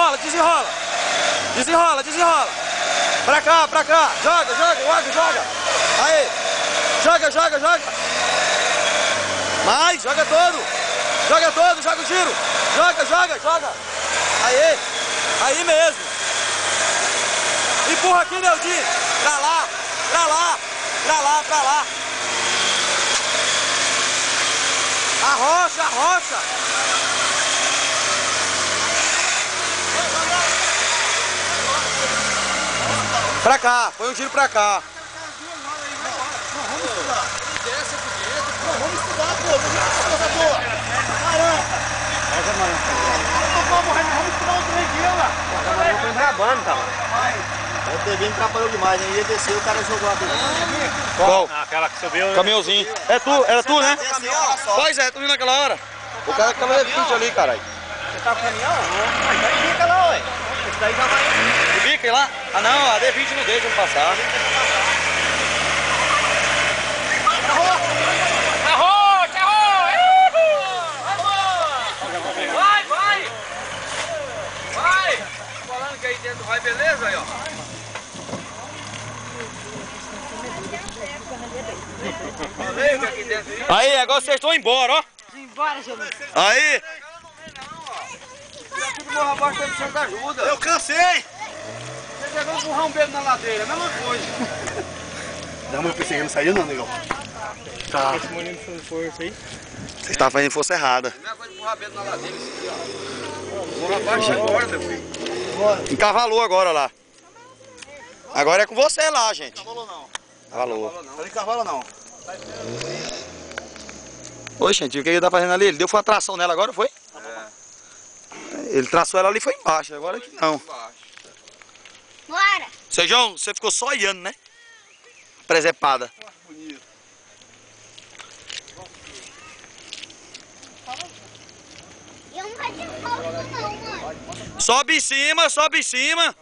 Desenrola, desenrola. Desenrola, desenrola. Pra cá, pra cá. Joga, joga, joga, joga. Aí. Joga, joga, joga. Mais, joga todo. Joga todo, joga o giro. Joga, joga, joga. Aí. Aí mesmo. Empurra aqui, Neldinho. Pra lá, pra lá, pra lá, pra lá. Arrocha, arrocha. Pra cá, põe um giro pra cá. Vamos estudar. Vamos estudar, pô. Caramba. Vamos estudar o trem aqui, lá. Eu tô enrabando, tá? O TV atrapalhou demais, né? Ia descer, o cara jogou a TV. Qual? Aquela que subiu. Caminhãozinho. É tu, era tu, né? Pois é, tu viu naquela hora. O cara que tava levando ali, caralho. Você tá com caminhão? Mas tá em bica lá, ué. Esse daí já vai. O bico lá? Ah não, a D20 não deixa ele passar. Falando que aí dentro vai, beleza aí, ó. Falei que aqui dentro ia. Aí, agora vocês estão embora, ó. Embora, seu amigo. Aí. Aqui do Morro Abaixo tá precisando de ajuda. Eu cansei! Você chegou a empurrar um bebo na ladeira, a mesma coisa. Não, mas eu pensei que não saiu não, negão. Tá. Esse menino fazendo força aí. Você está fazendo força errada. Mesma coisa de empurrar bebo na ladeira, isso aqui, ó. Morro Abaixo agora, meu filho. Encavalou agora lá. Agora é com você lá, gente. Cavalou não. Cavalou. Não cavala não. Oi, gente, o que ele tá fazendo ali? Ele deu uma tração nela agora, foi? Ele traçou ela ali e foi embaixo, agora aqui não. Bora. Sejão, você ficou só olhando, né? Presepada. Eu não vai ter fogo não, mãe. Sobe em cima, sobe em cima.